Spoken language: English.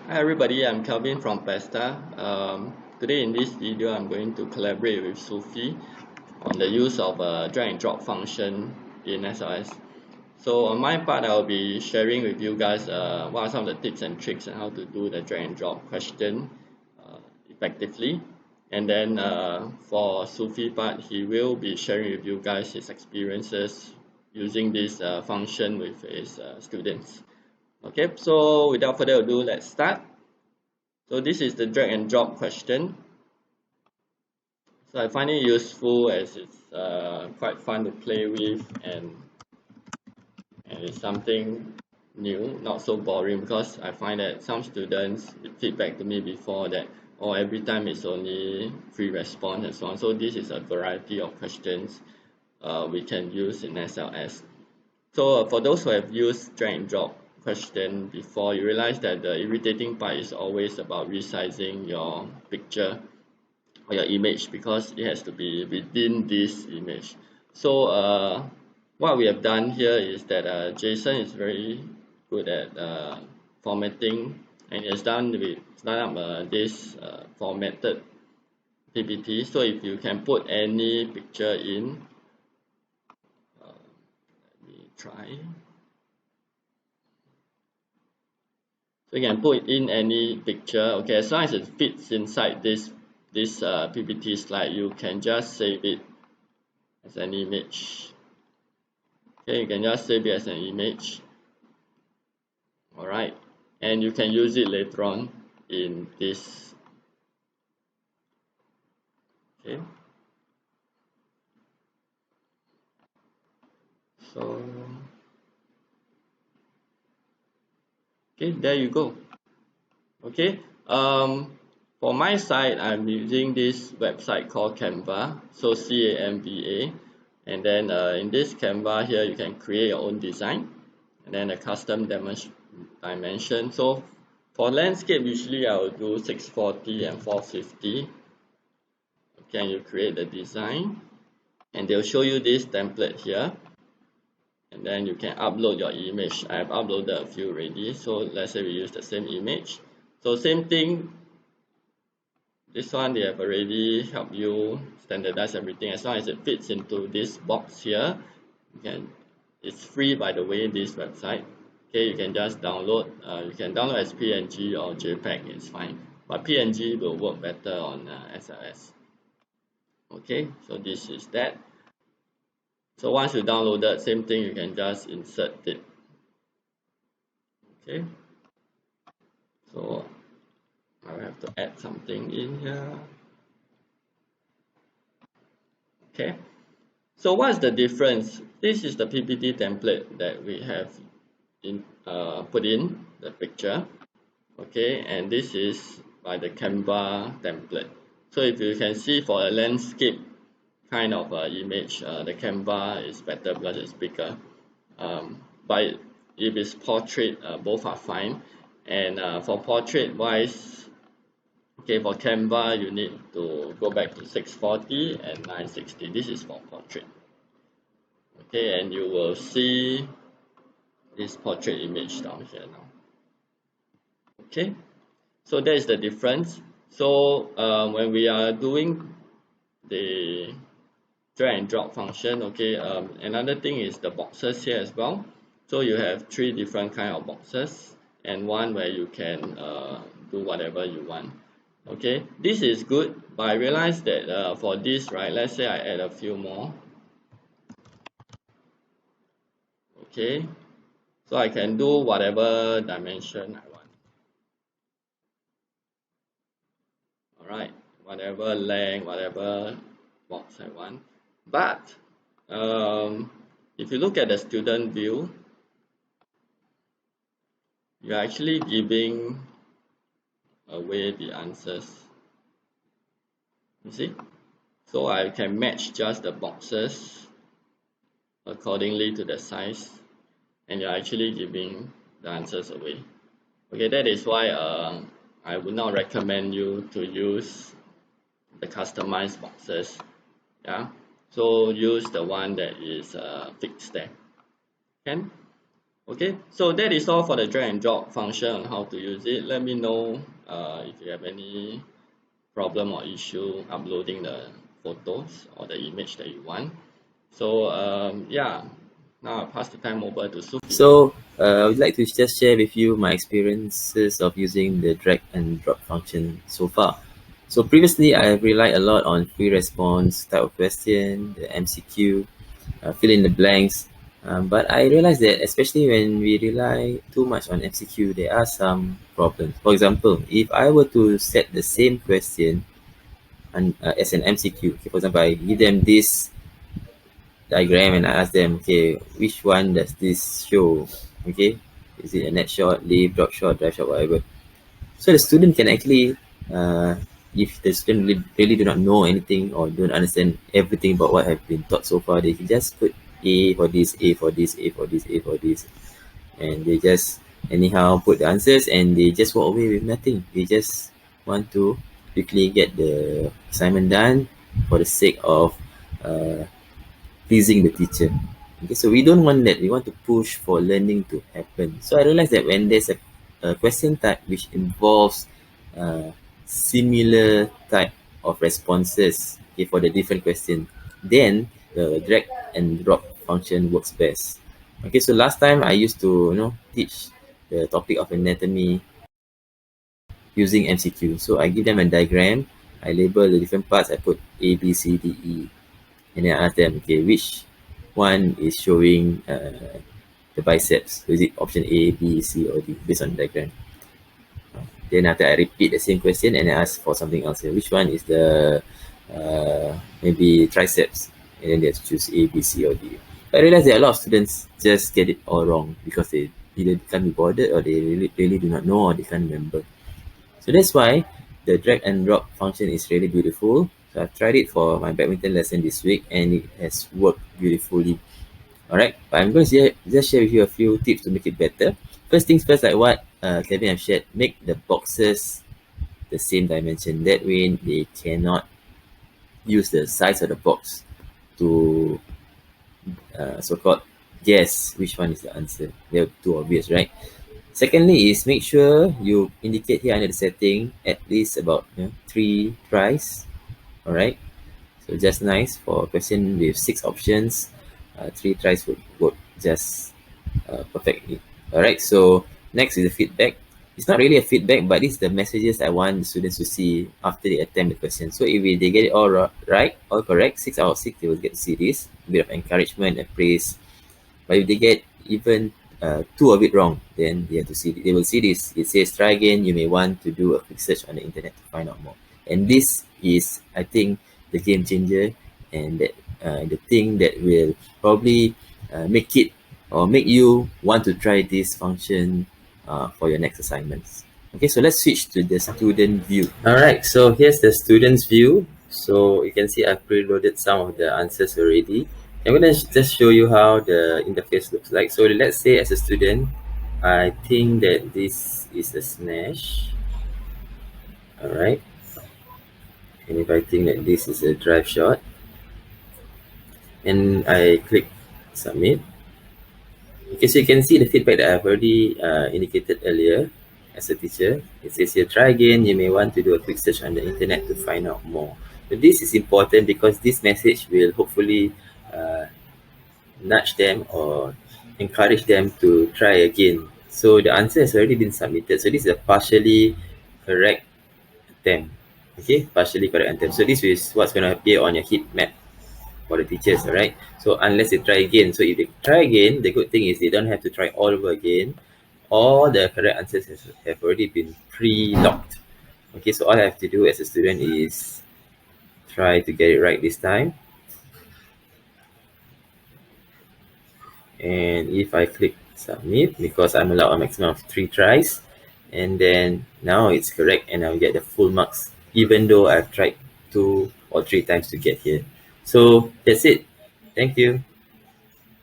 Hi everybody, I'm Kelvin from Pesta. Today in this video, I'm going to collaborate with Sufi on the use of a drag and drop function in SLS. So on my part, I'll be sharing with you guys what are some of the tips and tricks on how to do the drag and drop question effectively. And then for Sufi part, he will be sharing with you guys his experiences using this function with his students. Okay, so without further ado, let's start. So this is the drag and drop question. So I find it useful as it's quite fun to play with and it's something new, not so boring, because I find that some students feedback to me before that every time it's only free response and so on. So this is a variety of questions we can use in SLS. So for those who have used drag and drop question before, you realize that the irritating part is always about resizing your picture or your image, because it has to be within this image. So what we have done here is that Jason is very good at formatting, and he has done up this formatted PPT. So if you can put any picture in, let me try. So you can put in any picture, okay, as long as it fits inside this PPT slide, you can just save it as an image. Okay, you can just save it as an image. Alright, and you can use it later on in this. Okay, so okay, there you go. Okay, for my side, I'm using this website called Canva, so CANVA, and then in this Canva here, you can create your own design, and then a custom dimension. So for landscape, usually I will do 640 and 450. Okay, and you create the design, and they'll show you this template here, and then you can upload your image. I have uploaded a few already, so let's say we use the same image. So same thing, this one they have already helped you standardize everything. As long as it fits into this box here, it's free, by the way, this website. Okay, you can just download. You can download as PNG or JPEG, it's fine, but PNG will work better on SLS. Okay, so this is that. So once you downloaded, same thing, you can just insert it. Okay, so I will have to add something in here. Okay, so what's the difference? This is the PPT template that we have put in the picture. Okay, and this is by the Canva template. So if you can see, for a landscape kind of image, the Canva is better because it's bigger. But if it's portrait, both are fine. And for portrait wise, okay, for Canva you need to go back to 640 and 960. This is for portrait. Okay, and you will see this portrait image down here now. Okay, so that is the difference. So when we are doing the drag and drop function, okay, another thing is the boxes here as well. So you have 3 different kind of boxes, and one where you can do whatever you want. Okay, this is good, but I realized that for this, right, let's say I add a few more. Okay, so I can do whatever dimension I want. Alright, whatever length, whatever box I want. But if you look at the student view, you're actually giving away the answers. You see? So I can match just the boxes accordingly to the size, and you're actually giving the answers away. Okay, that is why I would not recommend you to use the customized boxes. Yeah, so use the one that is fixed there. Okay. Okay, so that is all for the drag and drop function on how to use it. Let me know if you have any problem or issue uploading the photos or the image that you want. So yeah, now I pass the time over to Sufi. So I would like to just share with you my experiences of using the drag and drop function so far. So previously I have relied a lot on free response type of question, the MCQ, fill in the blanks. But I realized that especially when we rely too much on MCQ, there are some problems. For example, if I were to set the same question as an MCQ, okay, for example, I give them this diagram and I ask them, okay, which one does this show? Okay, is it a net shot, leave, drop shot, drive shot, whatever? So the student can actually, if the student really do not know anything or don't understand everything about what have been taught so far, they can just put A for this, A for this, A for this, A for this, and they just anyhow put the answers and they just walk away with nothing. They just want to quickly get the assignment done for the sake of uh, pleasing the teacher. Okay, so we don't want that. We want to push for learning to happen. So I realized that when there's a question type which involves similar type of responses, okay, for the different question, then the drag and drop function works best. Okay, so last time I used to teach the topic of anatomy using MCQ. So I give them a diagram, I label the different parts, I put A, B, C, D, E, and then I ask them, okay, which one is showing the biceps? So is it option A, B, C, or D based on the diagram? Then after I repeat the same question and I ask for something else. Which one is the maybe triceps? And then they have to choose A, B, C, or D. But I realize that a lot of students just get it all wrong because they either can't be bothered or they really do not know or they can't remember. So that's why the drag and drop function is really beautiful. So I've tried it for my badminton lesson this week and it has worked beautifully. Alright, but I'm going to just share with you a few tips to make it better. First things first, like what Kevin have shared, make the boxes the same dimension. That way they cannot use the size of the box to so-called guess which one is the answer. They're too obvious, right? Secondly is make sure you indicate here under the setting at least about 3 tries. Alright, so just nice for a question with 6 options. 3 tries would work just perfectly. Alright, so next is the feedback. It's not really a feedback, but it's the messages I want the students to see after they attempt the question. So if they get it all right, all correct, 6 out of 6, they will get to see this. A bit of encouragement and praise. But if they get even 2 of it wrong, then they have to see. They will see this. It says, try again. You may want to do a quick search on the internet to find out more. And this is, I think, the game changer, and that the thing that will probably make it or make you want to try this function for your next assignments. Okay, so let's switch to the student view. All right, so here's the student's view. So you can see I've preloaded some of the answers already. I'm going to just show you how the interface looks like. So let's say as a student, I think that this is a smash. All right. And if I think that this is a drive shot, and I click submit. Okay, so you can see the feedback that I've already indicated earlier as a teacher. It says here, try again. You may want to do a quick search on the internet to find out more. So this is important because this message will hopefully nudge them or encourage them to try again. So the answer has already been submitted. So this is a partially correct attempt. Okay, partially correct attempt. So this is what's going to appear on your heat map for the teachers, all right? So unless they try again. So if they try again, the good thing is they don't have to try all over again. All the correct answers have already been pre-locked. Okay, so all I have to do as a student is try to get it right this time. And if I click submit, because I'm allowed a maximum of 3 tries, and then now it's correct and I'll get the full marks even though I've tried 2 or 3 times to get here. So that's it. Thank you.